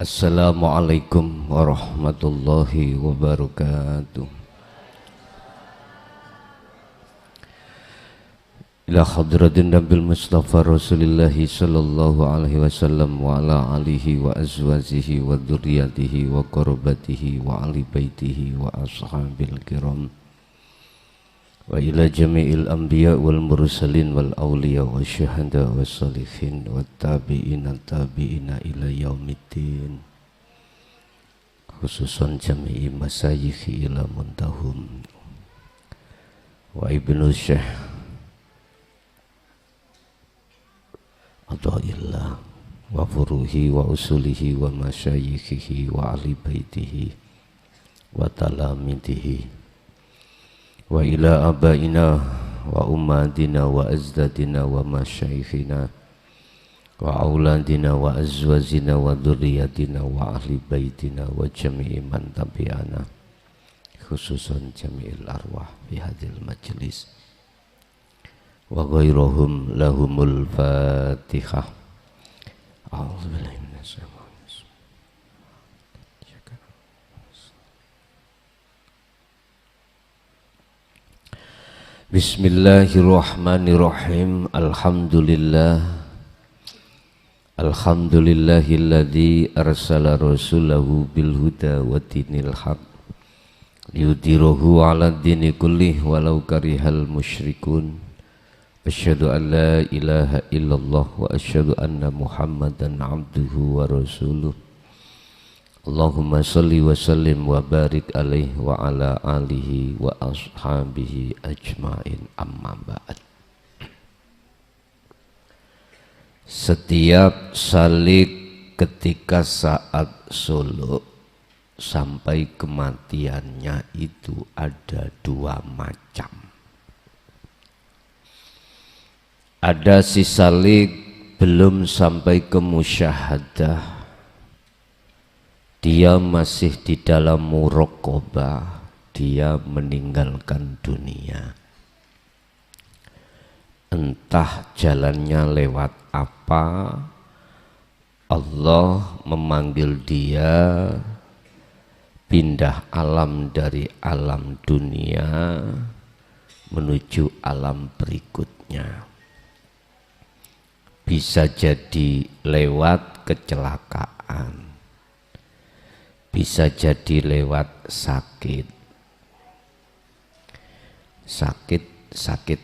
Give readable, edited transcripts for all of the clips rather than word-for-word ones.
Assalamualaikum warahmatullahi wabarakatuh. Ila hadratin Nabil Mustafa Rasulillahi sallallahu alaihi wasallam wa ala alihi wa azwajihi wa dzurriyyatihi wa qurabatihi wa ali baitihi wa ashabil kiram wa ila jami'il anbiya wal mursalin wal awliya wa syuhada wa salihin wa tabi'ina ila yaumiddin, khususan jami'i masayikhi ila muntahum wa ibnu syekh Adha'illah wa furuhi wa usulihi wa masyayikhihi wa ahli baitihi wa talamidihi wa ila abaina wa ummatina wa azdadina wa masyayikhina wa auladina wa azwajina wa dhurriyyatina wa ahli baitina wa jami'i man tabi'ana, khususan jami'il arwah fi hadhil majlis wa ghairuhum lahumul fatihah. A'udzubillahi minasyaitonir rajim. Bismillahirrahmanirrahim. Alhamdulillahilladzi arsala rasulahu bil huda wa dinil haq liyudhhirahu 'ala dini kullih walau karihal musyrikun. Asyhadu an la ilaha illallah wa asyhadu anna Muhammadan abduhu wa rasuluh. Allahumma salli wa sallim wa barik alaihi wa ala alihi wa ashabihi ajmain, amma ba'd. Setiap salik ketika saat suluk sampai kematiannya itu ada dua macam. Ada si salik belum sampai ke musyahadah, dia masih di dalam muraqabah, dia meninggalkan dunia. Entah jalannya lewat apa, Allah memanggil dia pindah alam dari alam dunia menuju alam berikutnya. Bisa jadi lewat kecelakaan, bisa jadi lewat sakit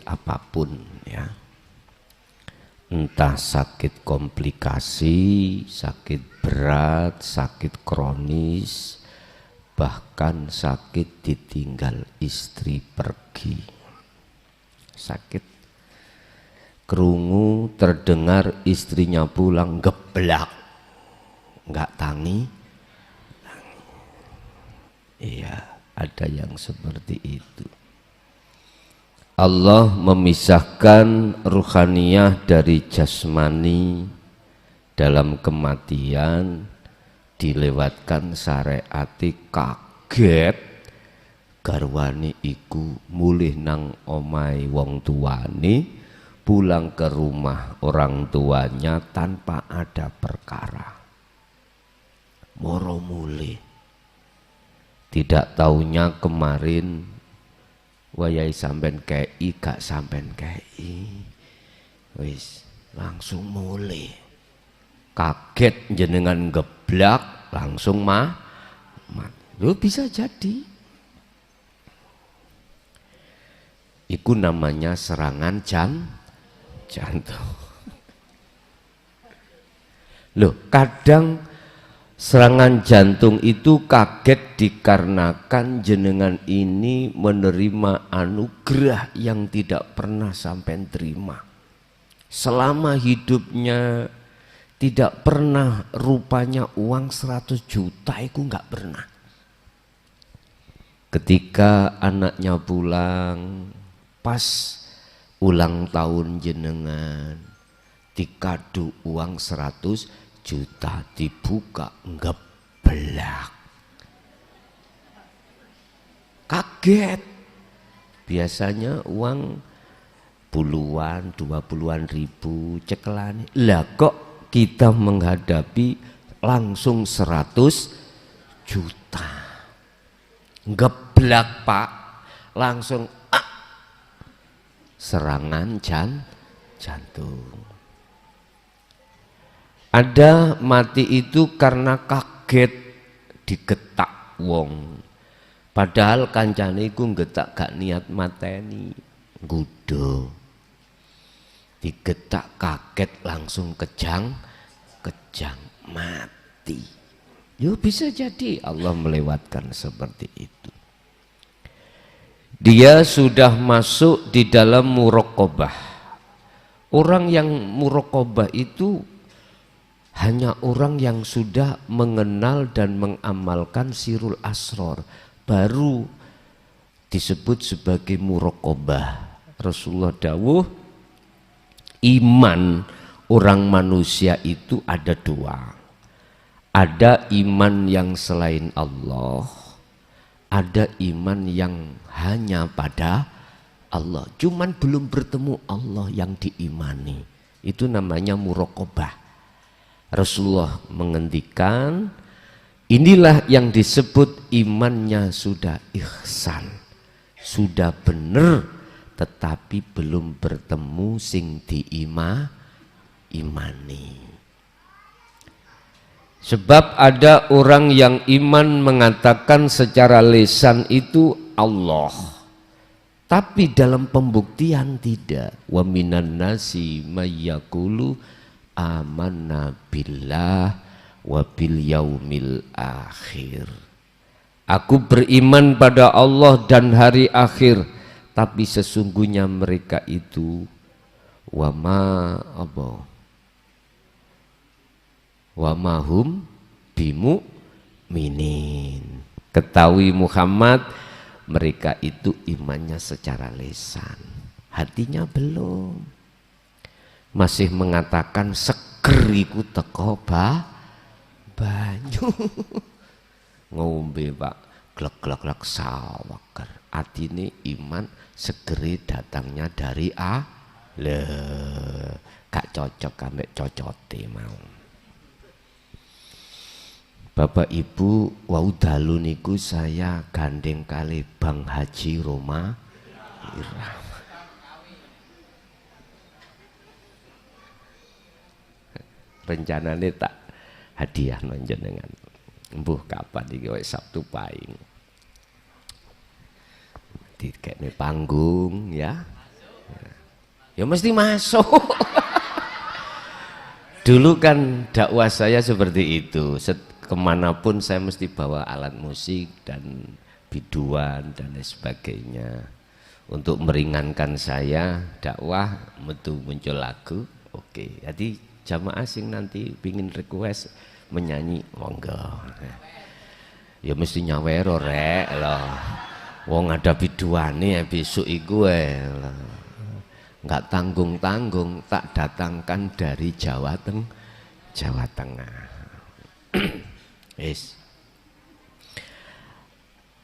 apapun ya, entah sakit komplikasi, sakit berat, sakit kronis, bahkan sakit ditinggal istri pergi, sakit kerungu terdengar istrinya pulang geblak, nggak tangi. Iya, ada yang seperti itu. Allah memisahkan ruhaniyah dari jasmani dalam kematian, dilewatkan syariati, kaget garwani iku mulih nang omai wong tuane, pulang ke rumah orang tuanya tanpa ada perkara, moro mulih. Tidak taunya kemarin wayai sampen kei gak sampen kei, wis langsung mulih, kaget jenengan geblak langsung lu bisa jadi. Iku namanya serangan jantung. Loh, kadang serangan jantung itu kaget dikarenakan jenengan ini menerima anugerah yang tidak pernah sampai terima. Selama hidupnya tidak pernah rupanya uang 100 juta itu nggak pernah. Ketika anaknya pulang pas ulang tahun jenengan, dikadu uang 100 juta, dibuka ngeblak, kaget. Biasanya uang puluhan, 20-an ribu cekelane, lah kok kita menghadapi langsung 100 juta. Ngeblak Pak, langsung serangan jantung. Ada mati itu karena kaget digetak wong. Padahal kancane iku getak gak niat mateni, gudo. Digetak kaget langsung kejang mati. Yo bisa jadi Allah melewatkan seperti itu. Dia sudah masuk di dalam muraqabah. Orang yang muraqabah itu hanya orang yang sudah mengenal dan mengamalkan sirul asror, baru disebut sebagai muraqabah. Rasulullah dawuh, iman orang manusia itu ada dua. Ada iman yang selain Allah, ada iman yang hanya pada Allah. Cuman belum bertemu Allah yang diimani. Itu namanya muraqabah. Rasulullah menghentikan, inilah yang disebut imannya sudah ihsan, sudah benar, tetapi belum bertemu sing imani. Sebab ada orang yang iman mengatakan secara lisan itu Allah, tapi dalam pembuktian tidak. Wa minan nasi mayyaqulu amanna billah wa bil yaumil akhir. Aku beriman pada Allah dan hari akhir, tapi sesungguhnya mereka itu wama hum bimu'minin. Ketahui Muhammad, mereka itu imannya secara lisan, hatinya belum. Masih mengatakan seger iku teko banyu. Ngombe Pak, glek-glek sawaker. Atine iman segeri datangnya dari gak cocok ambek cocote mau. Bapak Ibu, wau dalu niku saya gandeng kali Bang Haji Roma Irama. Rencananya tak hadiah nonjenengan. Mbuh kapan iki wis Sabtu Pahing. Dikene panggung ya. Ya mesti masuk. Dulu kan dakwah saya seperti itu. Kemanapun saya mesti bawa alat musik dan biduan dan lain sebagainya. Untuk meringankan saya dakwah muncul lagu. Oke, jadi jamaah asing nanti pingin request menyanyi monggo. Ya mesti nyawero rek loh. Wong ada biduane besok iku enggak tanggung-tanggung tak datangkan dari Jawa Tengah. Yes.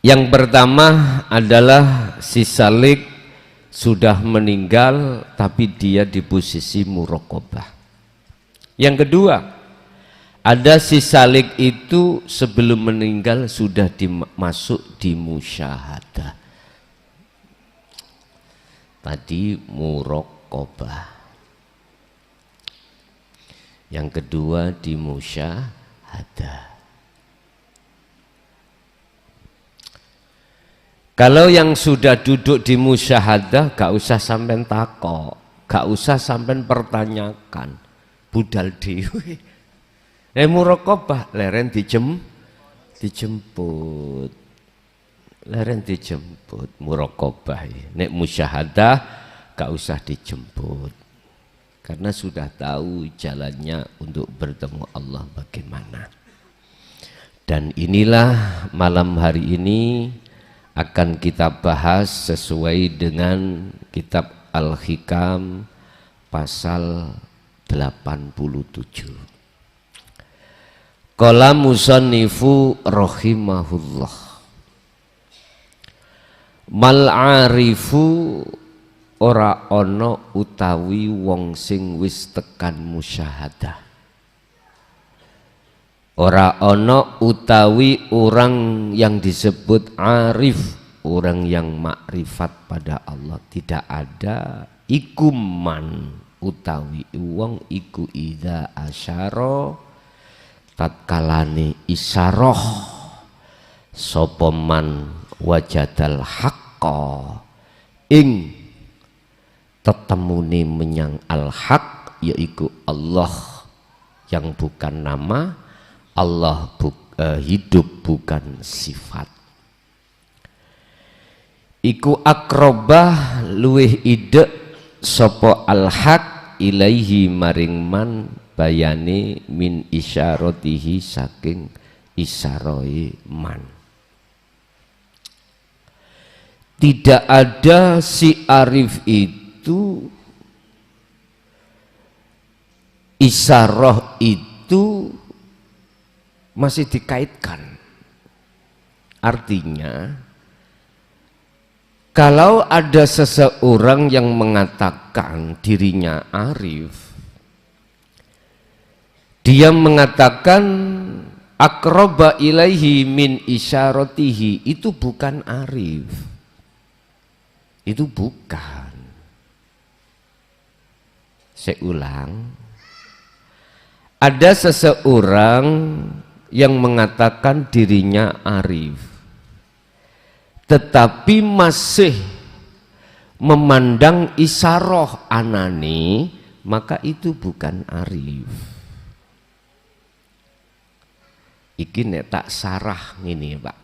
Yang pertama adalah si Salik sudah meninggal tapi dia di posisi muraqabah. Yang kedua, ada si Salik itu sebelum meninggal sudah masuk di musyahadah. Tadi muraqabah. Yang kedua di musyahadah. Kalau yang sudah duduk di musyahadah gak usah sampai takok, gak usah sampai pertanyakan. Budal dhewe. Muraqabah leren dijemput. Leren dijemput muraqabah. Nek musyahadah gak usah dijemput. Karena sudah tahu jalannya untuk bertemu Allah bagaimana. Dan inilah malam hari ini akan kita bahas sesuai dengan kitab Al-Hikam pasal 87. Qala musannifu rahimahullah, mal arifu ora ana utawi wong sing wis tekan musyahadah. Ora ono utawi orang yang disebut arif, orang yang makrifat pada Allah, tidak ada. Iku man utawi wong iku idza asyara tatkalane isaroh sapa man wajadal haqqa ing tetemune menyang al-haq, yaiku Allah yang bukan nama, Allah hidup bukan sifat. Iku akrobah luweh idek sopo al-haq ilaihi maring man bayane min isyaratihi saking isyaroe man. Tidak ada si arif itu, isyarah itu masih dikaitkan. Artinya kalau ada seseorang yang mengatakan dirinya arif, dia mengatakan akroba ilaihi min isyaratihi, itu bukan arif, itu bukan. Saya ulang, ada seseorang yang mengatakan dirinya arif, tetapi masih memandang isaroh anani, maka itu bukan arif. Iki nek tak sarah ngene, Pak.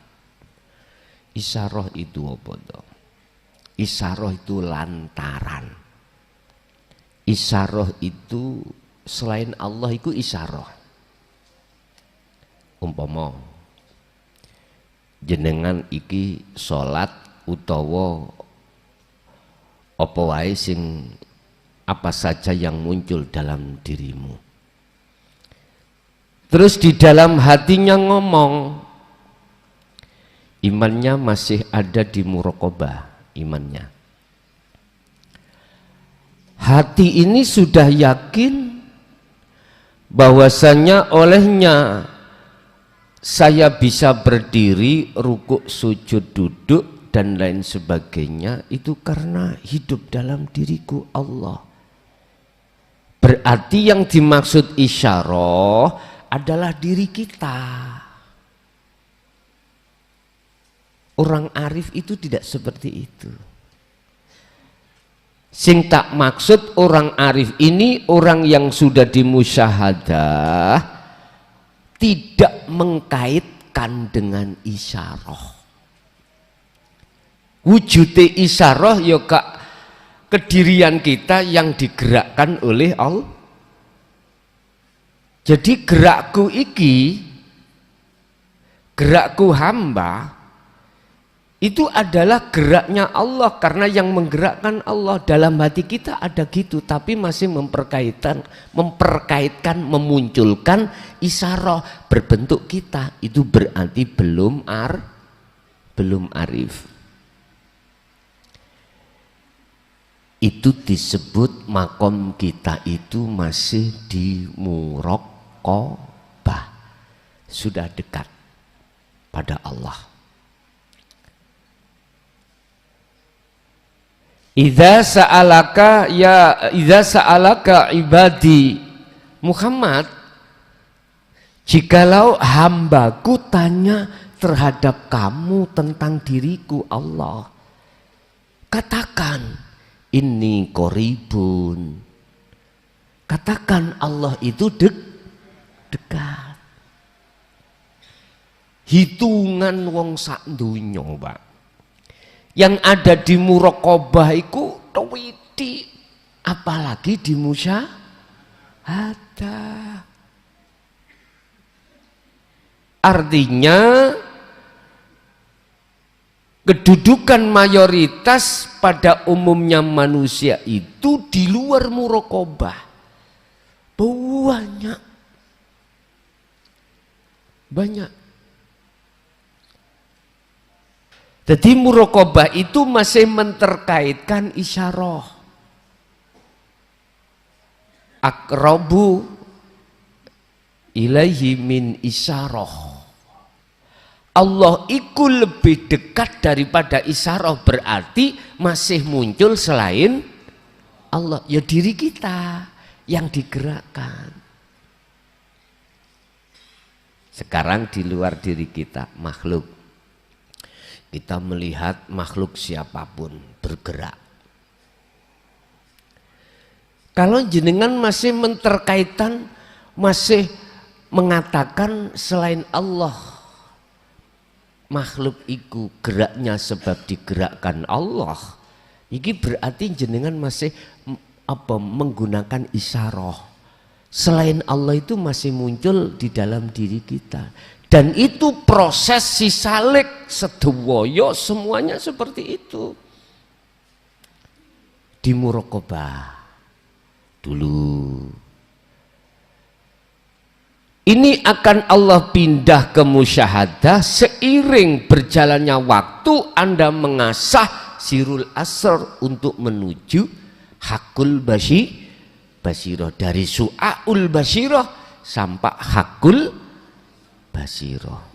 Isaroh itu apa toh? Isaroh itu lantaran. Isaroh itu selain Allah itu isaroh. Umpama jenengan iki salat utawa apa wae sing apa saja yang muncul dalam dirimu, terus di dalam hatinya ngomong, imannya masih ada di muraqabah, imannya hati ini sudah yakin bahwasanya olehnya saya bisa berdiri, rukuk, sujud, duduk, dan lain sebagainya, itu karena hidup dalam diriku Allah. Berarti yang dimaksud isyarah adalah diri kita. Orang arif itu tidak seperti itu. Sing tak maksud orang arif ini orang yang sudah dimusyahadah, tidak mengkaitkan dengan isyarah. Wujude isyarah ya kak, kedirian kita yang digerakkan oleh Allah. Jadi gerakku iki, gerakku hamba, itu adalah geraknya Allah, karena yang menggerakkan Allah. Dalam hati kita ada gitu, tapi masih memperkaitkan, memunculkan isyarah berbentuk kita. Itu berarti belum arif. Itu disebut makom kita itu masih di muraqabah, sudah dekat pada Allah. Idza sa'alaka ibadi Muhammad, jikalau hambaku tanya terhadap kamu tentang diriku Allah, katakan inni qoribun, katakan Allah itu dekat. Hitungan wong sak donya, Pak, yang ada di muraqabah iku tawiti, apalagi di musyahadah. Artinya kedudukan mayoritas pada umumnya manusia itu di luar muraqabah. Banyak. Jadi muraqabah itu masih menterkaitkan isyarah. Aqrabu ilaihi min isyarah. Allah iku lebih dekat daripada isyarah, berarti masih muncul selain Allah. Ya diri kita yang digerakkan. Sekarang di luar diri kita, makhluk. Kita melihat makhluk siapapun bergerak. Kalau jenengan masih menterkaitan, masih mengatakan selain Allah, makhluk iku geraknya sebab digerakkan Allah, ini berarti jenengan masih menggunakan isyarah. Selain Allah itu masih muncul di dalam diri kita, dan itu proses sisalik sedoyo, semuanya seperti itu. Di muraqabah dulu. Ini akan Allah pindah ke musyahadah seiring berjalannya waktu. Anda mengasah sirul asr untuk menuju hakul basirah, dari su'aul basirah sampai hakul basirah.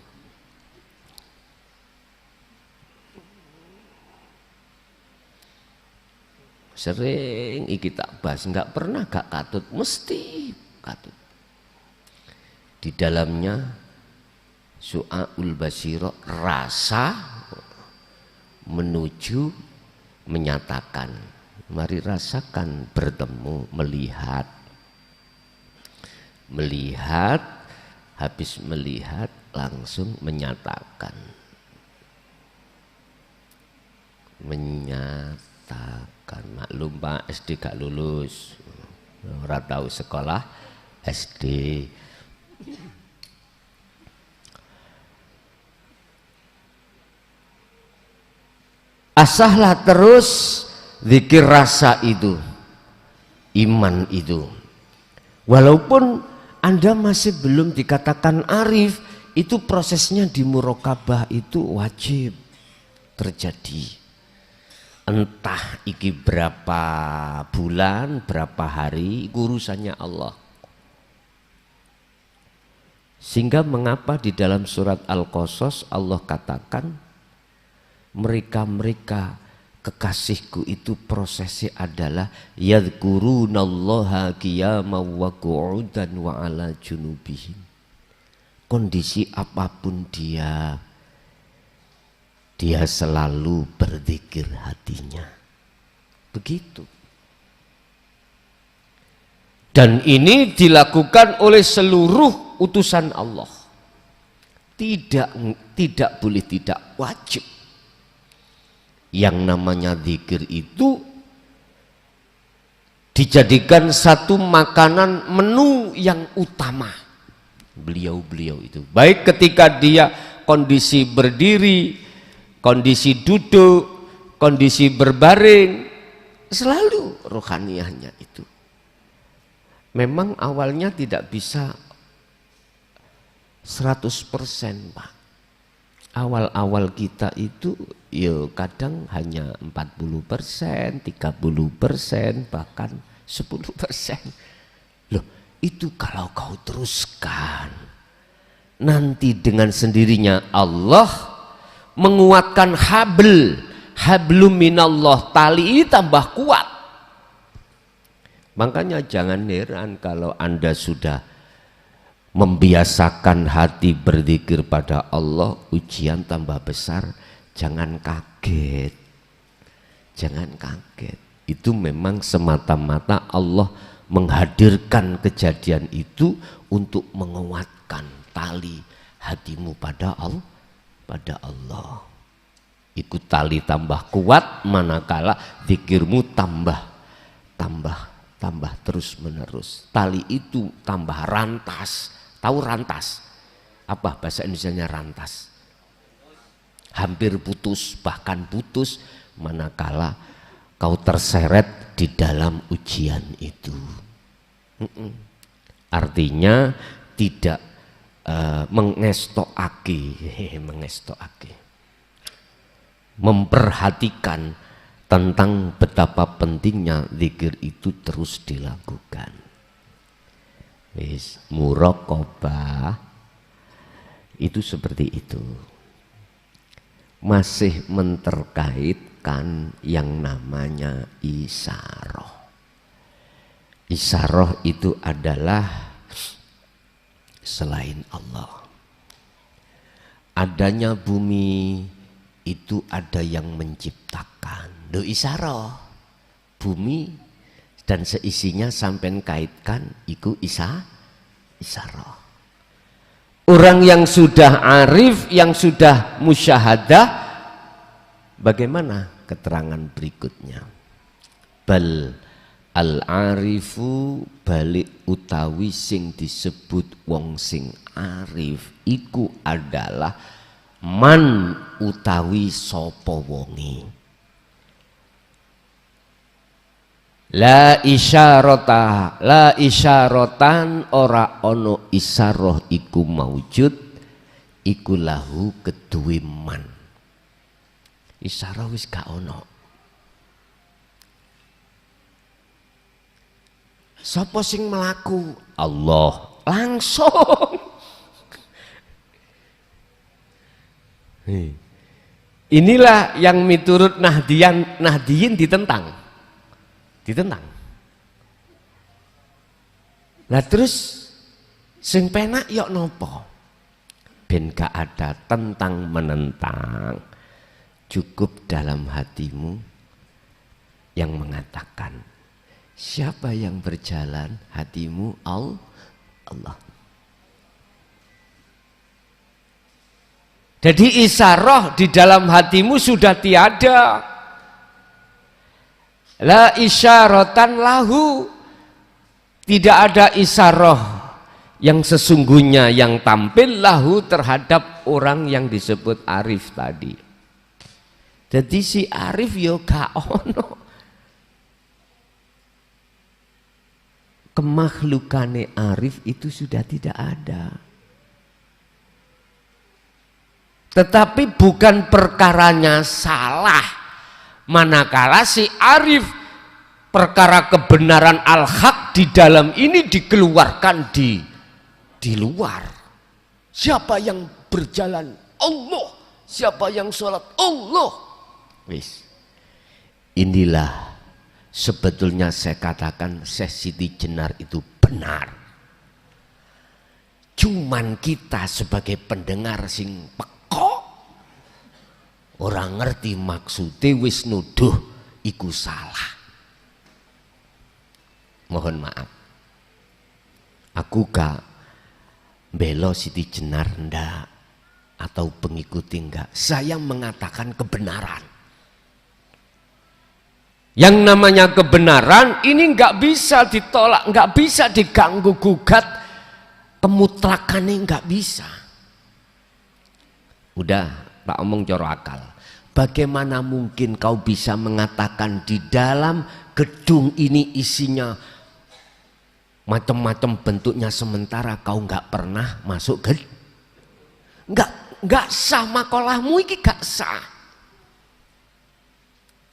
Sering kita bahas, nggak pernah gak katut, mesti katut. Di dalamnya su'aul basirah, rasa menuju menyatakan. Mari rasakan bertemu, melihat. Melihat, habis melihat langsung menyatakan. Menyatakan. Maklum Pak, SD gak lulus, ora tahu sekolah SD. Asahlah terus zikir rasa itu, iman itu. Walaupun Anda masih belum dikatakan arif, itu prosesnya di muraqabah itu wajib terjadi. Entah iki berapa bulan, berapa hari, urusannya Allah. Sehingga mengapa di dalam surat Al-Qasas Allah katakan mereka-mereka kekasihku itu prosesnya adalah yadhkurunallaha qiyaman wa qu'udan wa ala junubihim. Kondisi apapun dia selalu berzikir hatinya. Begitu. Dan ini dilakukan oleh seluruh utusan Allah. Tidak boleh tidak, wajib. Yang namanya zikir itu dijadikan satu makanan menu yang utama. Beliau-beliau itu. Baik ketika dia kondisi berdiri, kondisi duduk, kondisi berbaring, selalu rohaniyahnya itu. Memang awalnya tidak bisa 100% Pak. Awal-awal kita itu ya kadang hanya 40%, 30%, bahkan 10%. Loh, itu kalau kau teruskan, nanti dengan sendirinya Allah menguatkan hablum minallah, tali ini tambah kuat. Makanya jangan heran kalau Anda sudah membiasakan hati berzikir pada Allah, ujian tambah besar. Jangan kaget, jangan kaget. Itu memang semata-mata Allah menghadirkan kejadian itu untuk menguatkan tali hatimu pada Allah. Ikut tali tambah kuat manakala zikirmu tambah terus menerus. Tali itu tambah rantas. Tahu rantas? Apa bahasa Indonesianya rantas? Hampir putus, bahkan putus manakala kau terseret di dalam ujian itu. Artinya tidak mengestokake, memperhatikan tentang betapa pentingnya zikir itu terus dilakukan. Wis muraqabah itu seperti itu. Masih menterkaitkan yang namanya isyarah. Isyarah itu adalah selain Allah. Adanya bumi itu ada yang menciptakan. Do isyarah. Bumi dan seisinya sampai kaitkan iku isyarah. Orang yang sudah arif, yang sudah musyahadah, bagaimana keterangan berikutnya? Bal al-arifu balik utawi sing disebut wong sing arif iku adalah man utawi sapa wonge. La isyarata, la isyaratan ora ono isyarah iku maujud iku lahu keduwe man. Isyarah wis gak ono. Sapa sing melaku? Allah langsung. Inilah yang miturut Nahdiyin ditentang. Lah terus sing penak yok nopo? Ben gak ada tentang menentang, cukup dalam hatimu yang mengatakan siapa yang berjalan hatimu Allah. Jadi isyarah di dalam hatimu sudah tiada. La isyaratan lahu, tidak ada isyarah yang sesungguhnya yang tampil lahu terhadap orang yang disebut arif tadi. Jadi si arif yo gak ono kemakhlukane arif itu sudah tidak ada. Tetapi bukan perkaranya salah. Manakala si arif perkara kebenaran al-haq di dalam ini dikeluarkan di luar. Siapa yang berjalan? Allah. Siapa yang sholat? Allah. Wis. Inilah sebetulnya saya katakan Syekh Siti Jenar itu benar. Cuman kita sebagai pendengar sing peko orang ngerti maksudnya wis nuduh iku salah. Mohon maaf. Aku gak belo Siti Jenar ndak atau pengikuti enggak. Saya mengatakan kebenaran. Yang namanya kebenaran ini enggak bisa ditolak, enggak bisa diganggu gugat. Kemutlakannya enggak bisa. Udah Pak omong coro akal. Bagaimana mungkin kau bisa mengatakan di dalam gedung ini isinya macam-macam bentuknya sementara kau nggak pernah masuk nggak sah makolahmu iki gak sah.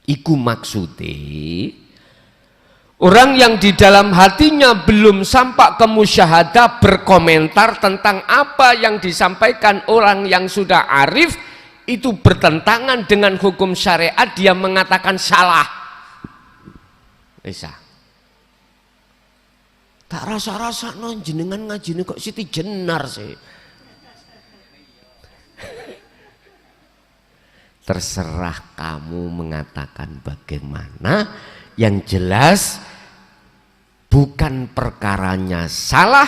Iku maksudnya orang yang di dalam hatinya belum sampai ke musyahadah berkomentar tentang apa yang disampaikan orang yang sudah arif itu bertentangan dengan hukum syariat, dia mengatakan salah. Bisa. Tak rasa-rasa non jenengan ngajine kok Siti Jenar sih. Terserah kamu mengatakan bagaimana, yang jelas bukan perkaranya salah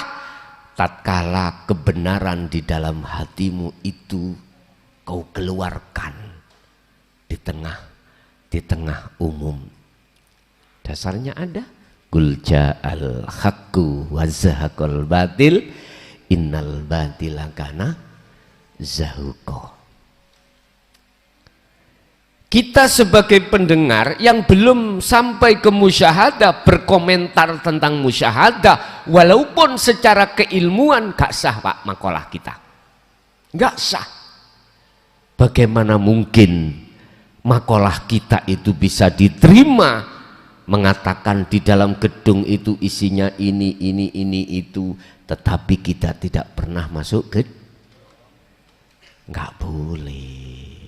tatkala kebenaran di dalam hatimu itu kau keluarkan di tengah umum. Dasarnya ada qul ja'al haqqu wa zahaqal batil innal batila kana zahuqa. Kita sebagai pendengar yang belum sampai ke musyahadah berkomentar tentang musyahadah walaupun secara keilmuan gak sah Pak makalah kita, gak sah. Bagaimana mungkin makalah kita itu bisa diterima mengatakan di dalam gedung itu isinya ini itu, tetapi kita tidak pernah masuk gedung. Nggak boleh.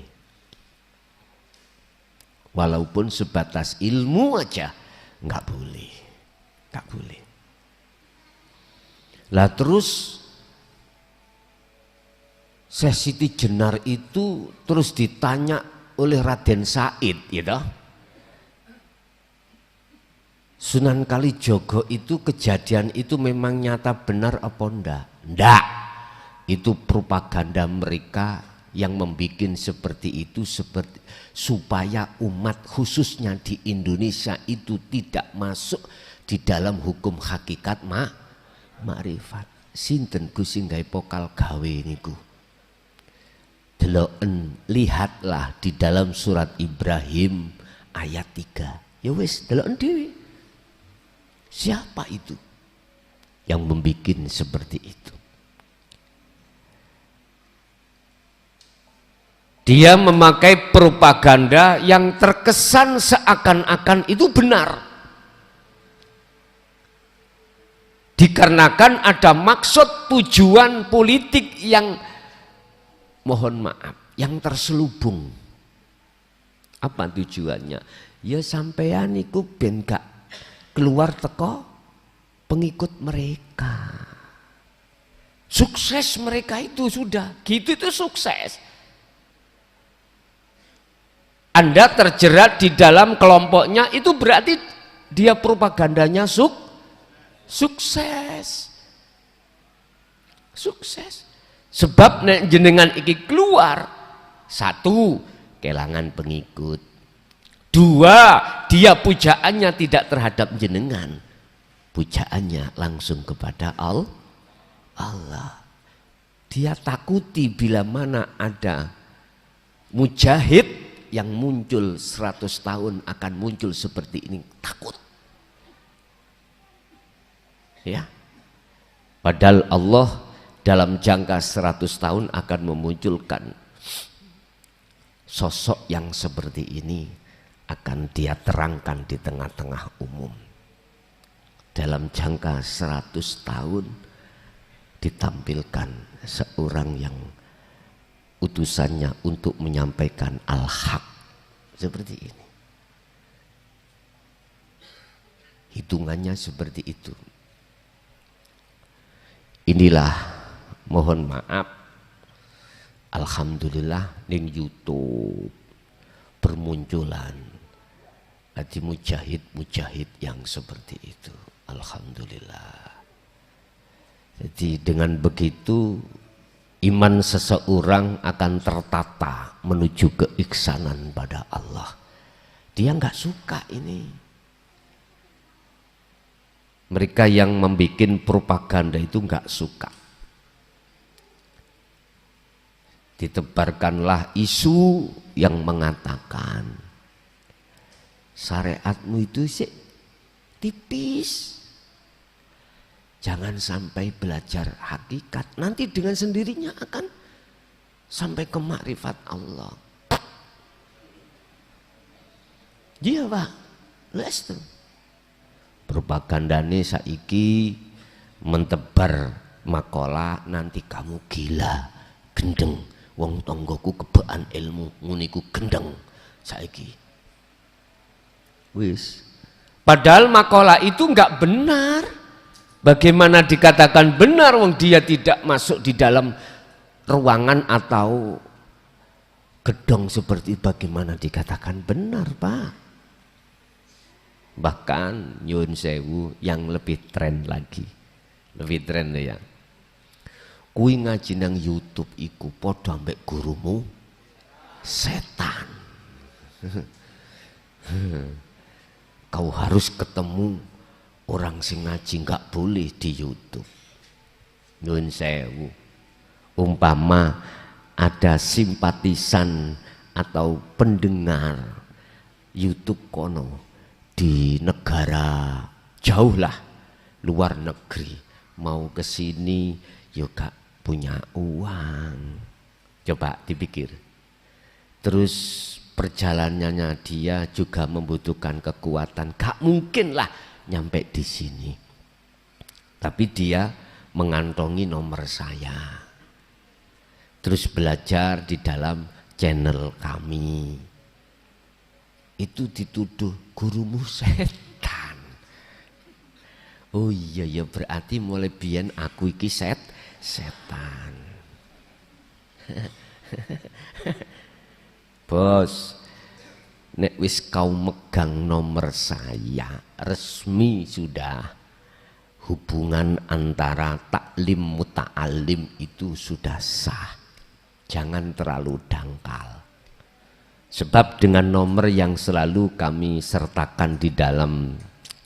Walaupun sebatas ilmu aja nggak boleh. Nggak boleh. Lah terus Syekh Siti Jenar itu terus ditanya oleh Raden Said, ya toh? Sunan Kalijogo itu kejadian itu memang nyata benar apa enggak? Enggak. Itu propaganda mereka yang membuat seperti itu supaya umat khususnya di Indonesia itu tidak masuk di dalam hukum hakikat makrifat. Sinten Gusti gawe pokal gawe niku. Deloken, lihatlah di dalam surat Ibrahim ayat 3. Ya wis deloken dhewe. Siapa itu yang membuat seperti itu? Dia memakai propaganda yang terkesan seakan-akan itu benar. Dikarenakan ada maksud tujuan politik yang mohon maaf, yang terselubung. Apa tujuannya? Ya sampean iku ben gak keluar teko pengikut mereka. Sukses mereka itu sudah, gitu itu sukses. Anda terjerat di dalam kelompoknya itu berarti dia propagandanya sukses. Sukses. Sebab nek jenengan iki keluar, satu, kelangan pengikut. Dua, dia pujaannya tidak terhadap jenengan. Pujaannya langsung kepada Allah. Dia takuti bila mana ada mujahid yang muncul 100 tahun akan muncul seperti ini. Takut. Ya. Padahal Allah dalam jangka 100 tahun akan memunculkan sosok yang seperti ini, akan dia terangkan di tengah-tengah umum. Dalam jangka 100 tahun ditampilkan seorang yang utusannya untuk menyampaikan al-haq seperti ini. Hitungannya seperti itu. Inilah, mohon maaf, alhamdulillah ning YouTube bermunculan ada mujahid yang seperti itu. Alhamdulillah. Jadi dengan begitu iman seseorang akan tertata menuju keiksanan pada Allah. Dia nggak suka ini. Mereka yang membuat propaganda itu nggak suka. Ditebarkanlah isu yang mengatakan syariatmu itu sih tipis. Jangan sampai belajar hakikat, nanti dengan sendirinya akan sampai ke makrifat Allah. Iya Pak, les tuh. Propagandane saiki mentebar makola nanti kamu gila, gendeng. Wong tonggoku kebean ilmu, nguniku gendeng saiki. Wis. Padahal makola itu enggak benar. Bagaimana dikatakan benar wong dia tidak masuk di dalam ruangan atau gedong seperti bagaimana dikatakan benar, Pak? Bahkan nyun sewu yang lebih tren lagi. Lebih tren ya. Kui ngaji nang YouTube iku padha ambek gurumu setan. Kau harus ketemu orang sing ngaji, nggak boleh di YouTube. Nyun sewu. Umpama ada simpatisan atau pendengar YouTube kono di negara jauh lah, luar negeri, mau ke sini juga punya uang. Coba dipikir. Terus perjalanannya dia juga membutuhkan kekuatan. Gak mungkin lah nyampe di sini. Tapi dia mengantongi nomor saya. Terus belajar di dalam channel kami. Itu dituduh gurumu setan. Oh iya ya, berarti mulai biyen aku iki setan. Bos, nek wis kau megang nomor saya, resmi sudah. Hubungan antara taklim muta'alim itu sudah sah. Jangan terlalu dangkal. Sebab dengan nomor yang selalu kami sertakan di dalam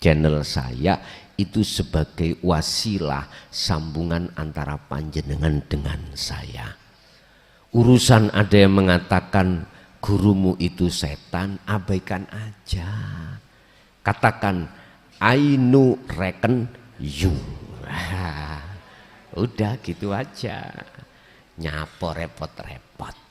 channel saya, itu sebagai wasilah sambungan antara panjenengan dengan saya. Urusan ada yang mengatakan gurumu itu setan, abaikan aja. Katakan I know reckon you. Udah gitu aja. Nyapo repot-repot.